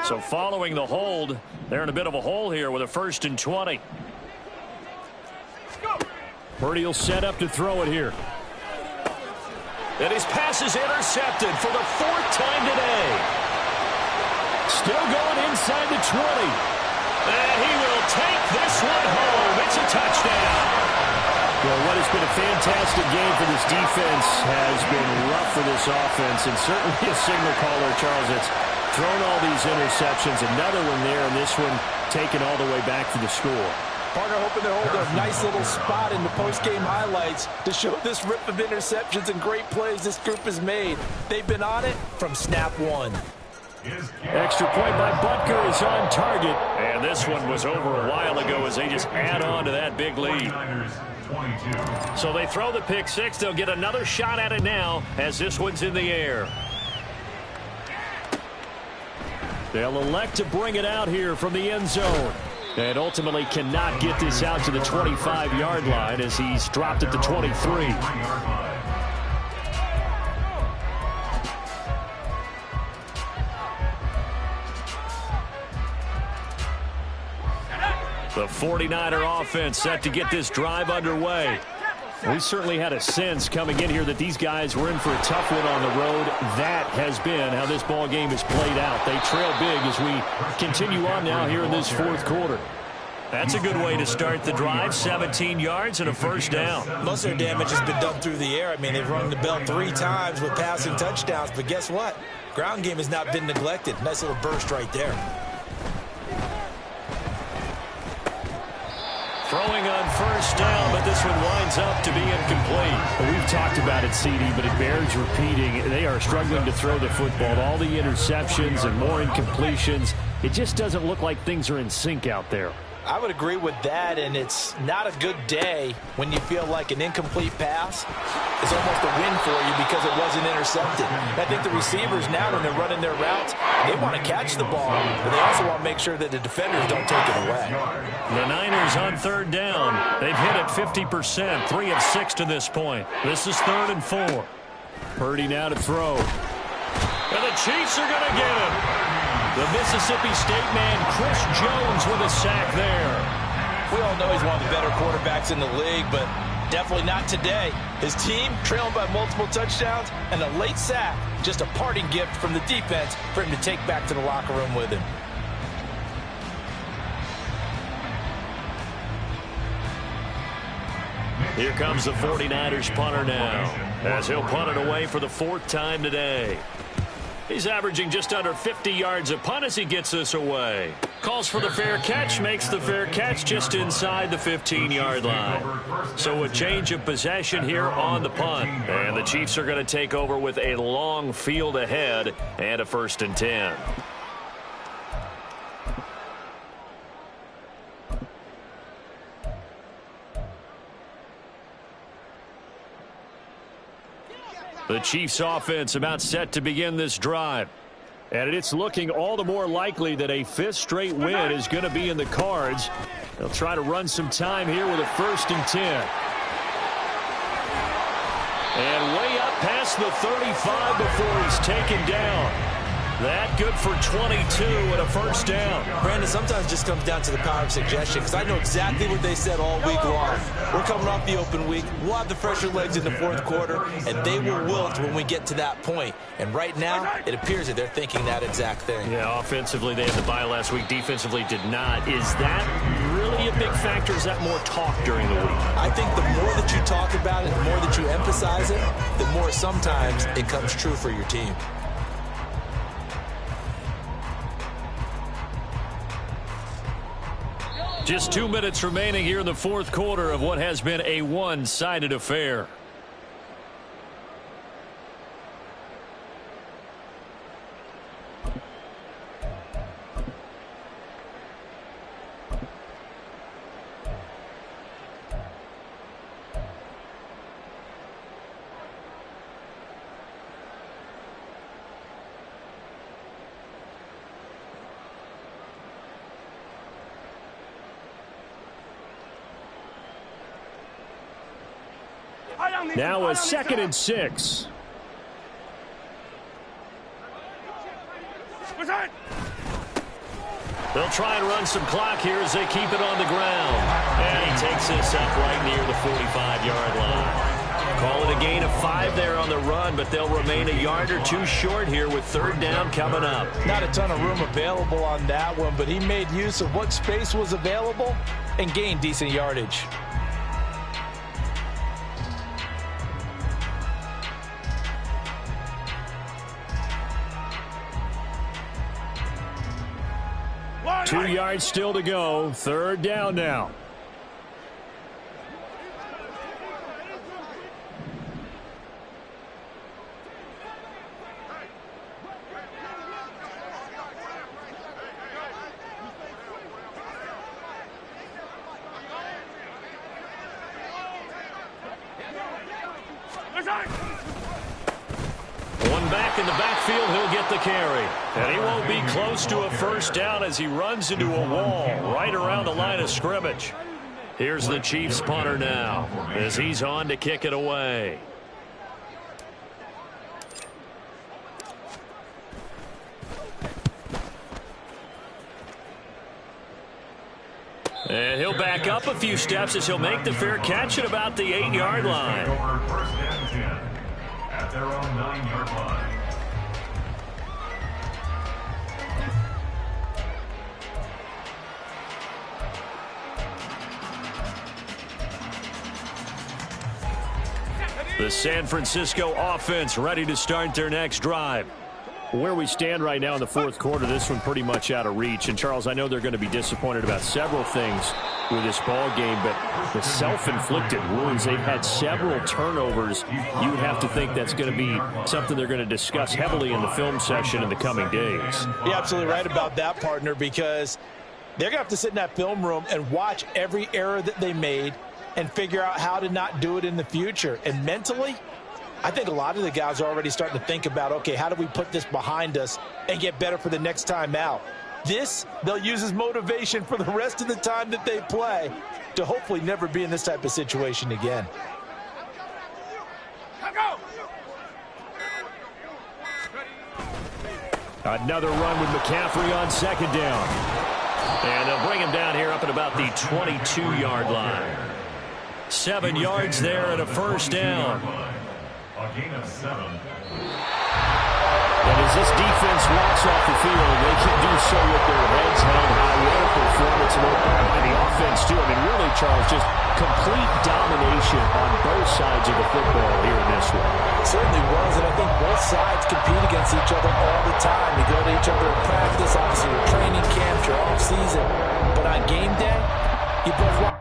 So following the hold, they're in a bit of a hole here with a 1st and 20. Purdy will set up to throw it here. And his pass is intercepted for the 4th time today. Still going inside the 20. And he will take this one home. It's a touchdown. Well, what has been a fantastic game for this defense has been rough for this offense, and certainly a signal caller, Charles, that's thrown all these interceptions. Another one there, and this one taken all the way back for the score. Partner hoping to hold a nice little spot in the post-game highlights to show this rip of interceptions and great plays this group has made. They've been on it from snap 1. Extra point by Butker is on target. And this one was over a while ago as they just add on to that big lead. So they throw the pick 6. They'll get another shot at it now as this one's in the air. They'll elect to bring it out here from the end zone. And ultimately cannot get this out to the 25-yard line as he's dropped at the 23. The 49er offense set to get this drive underway. We certainly had a sense coming in here that these guys were in for a tough one on the road. That has been how this ball game has played out. They trail big as we continue on now here in this 4th quarter. That's a good way to start the drive. 17 yards and a first down. Most of their damage has been done through the air. I mean, they've rung the bell 3 times with passing touchdowns. But guess what? Ground game has not been neglected. Nice little burst right there. Throwing on first down, but this one winds up to be incomplete. Well, we've talked about it, CD, but it bears repeating. They are struggling to throw the football. All the interceptions and more incompletions. It just doesn't look like things are in sync out there. I would agree with that, and it's not a good day when you feel like an incomplete pass is almost a win for you because it wasn't intercepted. I think the receivers now, when they're running their routes, they want to catch the ball, but they also want to make sure that the defenders don't take it away. The Niners on 3rd down. They've hit it 50%, 3 of 6 to this point. This is 3rd and 4. Purdy now to throw. And the Chiefs are going to get him. The Mississippi State man, Chris Jones, with a sack there. We all know he's one of the better quarterbacks in the league, but definitely not today. His team trailing by multiple touchdowns and a late sack. Just a parting gift from the defense for him to take back to the locker room with him. Here comes the 49ers punter now, as he'll punt it away for the 4th time today. He's averaging just under 50 yards a punt as he gets this away. Calls for the fair catch, makes the fair catch just inside the 15-yard line. So a change of possession here on the punt. And the Chiefs are going to take over with a long field ahead and a 1st and 10. The Chiefs offense about set to begin this drive. And it's looking all the more likely that a 5th straight win is going to be in the cards. They'll try to run some time here with a 1st and 10. And way up past the 35 before he's taken down. That good for 22 and a 1st down. Brandon, sometimes it just comes down to the power of suggestion, because I know exactly what they said all week long. We're coming off the open week. We'll have the fresher legs in the 4th quarter, and they will wilt when we get to that point. And right now, it appears that they're thinking that exact thing. Yeah, offensively, they had the bye last week. Defensively, did not. Is that really a big factor? Is that more talk during the week? I think the more that you talk about it, the more that you emphasize it, the more sometimes it comes true for your team. Just 2 minutes remaining here in the 4th quarter of what has been a one-sided affair. Now a 2nd and 6. They'll try and run some clock here as they keep it on the ground. And he takes this up right near the 45-yard line. Call it a gain of 5 there on the run, but they'll remain a yard or 2 short here with 3rd down coming up. Not a ton of room available on that one, but he made use of what space was available and gained decent yardage. Two yards still to go. 3rd down now. One back in the backfield, he'll get the carry. And he won't be close to a 1st down as he runs into a wall right around the line of scrimmage. Here's the Chiefs punter now as he's on to kick it away. And he'll back up a few steps as he'll make the fair catch at about the 8-yard line. First and 10 at their own 9-yard line. The San Francisco offense ready to start their next drive. Where we stand right now in the 4th quarter, this one pretty much out of reach. And, Charles, I know they're going to be disappointed about several things with this ball game, but the self-inflicted wounds, they've had several turnovers. You would have to think that's going to be something they're going to discuss heavily in the film session in the coming days. You're absolutely right about that, partner, because they're going to have to sit in that film room and watch every error that they made and figure out how to not do it in the future. And mentally, I think a lot of the guys are already starting to think about, okay, how do we put this behind us and get better for the next time out? This, they'll use as motivation for the rest of the time that they play to hopefully never be in this type of situation again. Another run with McCaffrey on second down. And they'll bring him down here up at about the 22-yard line. 7 yards there and a first down. A gain of 7. And as this defense walks off the field, they can do so with their heads held high. What a performance by the offense, too. I mean, really, Charles, just complete domination on both sides of the football here in this one. It certainly was, and I think both sides compete against each other all the time. You go to each other in practice, obviously your training camps, your off-season. But on game day, you both want